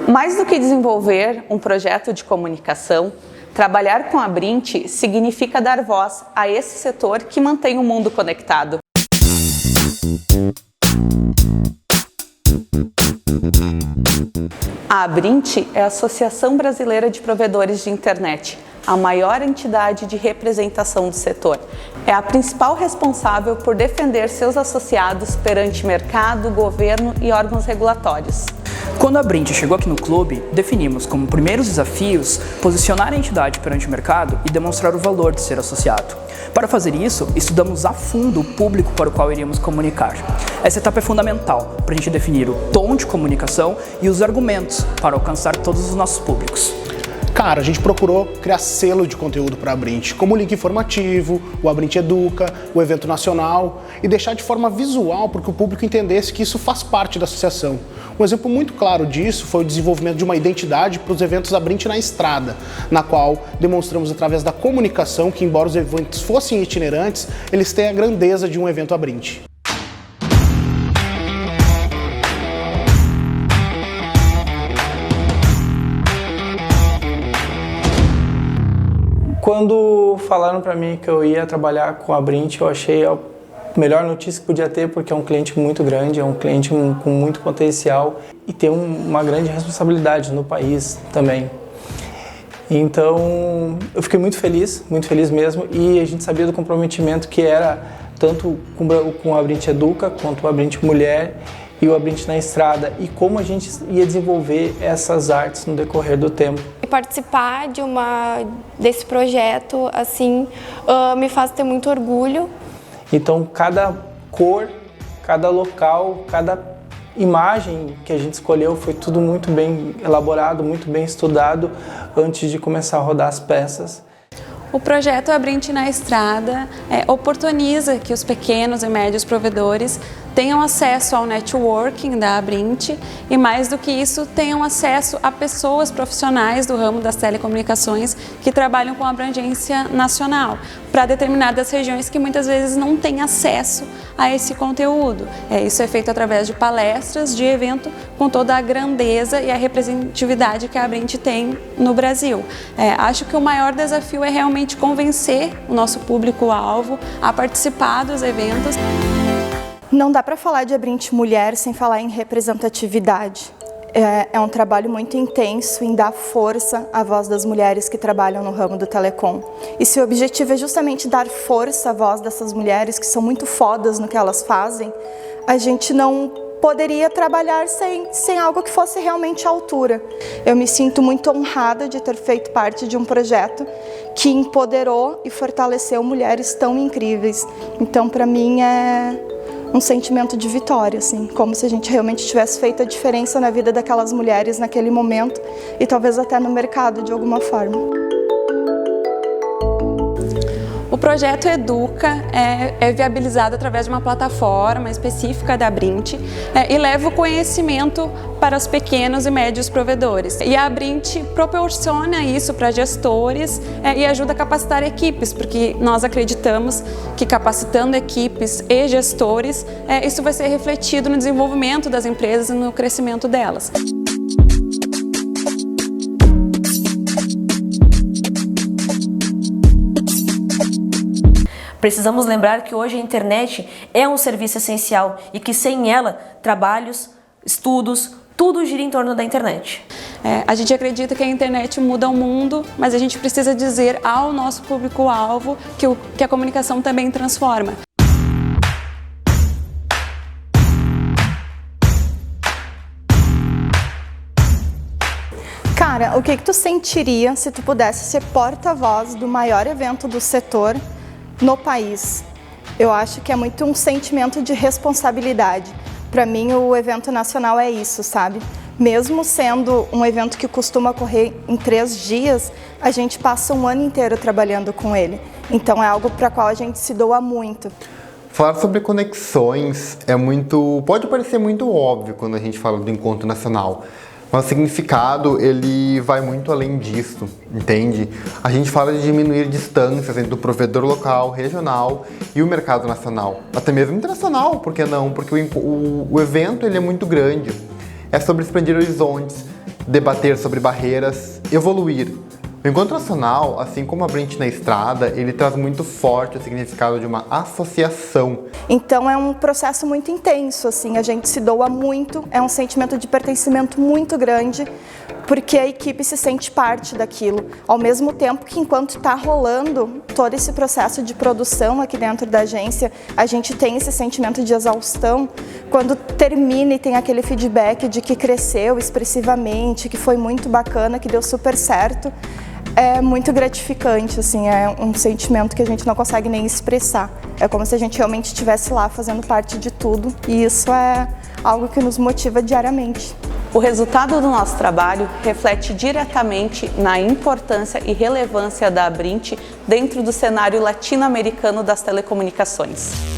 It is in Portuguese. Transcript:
Mais do que desenvolver um projeto de comunicação, trabalhar com a Brint significa dar voz a esse setor que mantém o mundo conectado. A Brint é a Associação Brasileira de Provedores de Internet, a maior entidade de representação do setor. É a principal responsável por defender seus associados perante mercado, governo e órgãos regulatórios. Quando a Brint chegou aqui no clube, definimos como primeiros desafios posicionar a entidade perante o mercado e demonstrar o valor de ser associado. Para fazer isso, estudamos a fundo o público para o qual iríamos comunicar. Essa etapa é fundamental para a gente definir o tom de comunicação e os argumentos para alcançar todos os nossos públicos. Cara, a gente procurou criar selo de conteúdo para a Brint, como o link informativo, o Abrint Educa, o evento nacional, e deixar de forma visual para que o público entendesse que isso faz parte da associação. Um exemplo muito claro disso foi o desenvolvimento de uma identidade para os eventos Abrint na Estrada, na qual demonstramos através da comunicação que, embora os eventos fossem itinerantes, eles têm a grandeza de um evento Abrint. Quando falaram para mim que eu ia trabalhar com a Brint, eu achei a melhor notícia que podia ter, porque é um cliente muito grande, é um cliente com muito potencial e tem uma grande responsabilidade no país também. Então, eu fiquei muito feliz mesmo, e a gente sabia do comprometimento que era tanto com a Abrint Educa, quanto o Abrint Mulher e o Abrint na Estrada, e como a gente ia desenvolver essas artes no decorrer do tempo. Participar desse projeto assim me faz ter muito orgulho. Então, cada cor, cada local, cada imagem que a gente escolheu foi tudo muito bem elaborado, muito bem estudado antes de começar a rodar as peças. O projeto Abrint na Estrada oportuniza que os pequenos e médios provedores tenham acesso ao networking da Abrint e, mais do que isso, tenham acesso a pessoas profissionais do ramo das telecomunicações que trabalham com abrangência nacional para determinadas regiões que muitas vezes não têm acesso a esse conteúdo. Isso é feito através de palestras, de evento com toda a grandeza e a representatividade que a Abrint tem no Brasil. Acho que o maior desafio é realmente convencer o nosso público-alvo a participar dos eventos. Não dá para falar de Abrint Mulher sem falar em representatividade. É um trabalho muito intenso em dar força à voz das mulheres que trabalham no ramo do telecom. E se o objetivo é justamente dar força à voz dessas mulheres que são muito fodas no que elas fazem, a gente não poderia trabalhar sem algo que fosse realmente à altura. Eu me sinto muito honrada de ter feito parte de um projeto que empoderou e fortaleceu mulheres tão incríveis. Então, para mim, é um sentimento de vitória, assim, como se a gente realmente tivesse feito a diferença na vida daquelas mulheres naquele momento e talvez até no mercado de alguma forma. O projeto Educa é viabilizado através de uma plataforma específica da Abrint e leva o conhecimento para os pequenos e médios provedores. E a Abrint proporciona isso para gestores e ajuda a capacitar equipes, porque nós acreditamos que capacitando equipes e gestores, isso vai ser refletido no desenvolvimento das empresas e no crescimento delas. Precisamos lembrar que hoje a internet é um serviço essencial e que sem ela, trabalhos, estudos, tudo gira em torno da internet. A gente acredita que a internet muda o mundo, mas a gente precisa dizer ao nosso público-alvo que a comunicação também transforma. Cara, o que tu sentiria se tu pudesse ser porta-voz do maior evento do setor no país? Eu acho que é muito um sentimento de responsabilidade. Para mim, o evento nacional é isso, sabe? Mesmo sendo um evento que costuma ocorrer em 3 dias, a gente passa um ano inteiro trabalhando com ele. Então é algo para qual a gente se doa muito. Falar sobre conexões pode parecer muito óbvio quando a gente fala do encontro nacional. Mas o significado, ele vai muito além disso, entende? A gente fala de diminuir distâncias entre o provedor local, regional e o mercado nacional. Até mesmo internacional, por que não? Porque o evento ele é muito grande. É sobre expandir horizontes, debater sobre barreiras, evoluir. O Encontro Nacional, assim como a Abrint na Estrada, ele traz muito forte o significado de uma associação. Então é um processo muito intenso, assim, a gente se doa muito, é um sentimento de pertencimento muito grande, porque a equipe se sente parte daquilo. Ao mesmo tempo que enquanto está rolando todo esse processo de produção aqui dentro da agência, a gente tem esse sentimento de exaustão, quando termina e tem aquele feedback de que cresceu expressivamente, que foi muito bacana, que deu super certo, é muito gratificante, assim, é um sentimento que a gente não consegue nem expressar. É como se a gente realmente estivesse lá fazendo parte de tudo, e isso é algo que nos motiva diariamente. O resultado do nosso trabalho reflete diretamente na importância e relevância da Abrint dentro do cenário latino-americano das telecomunicações.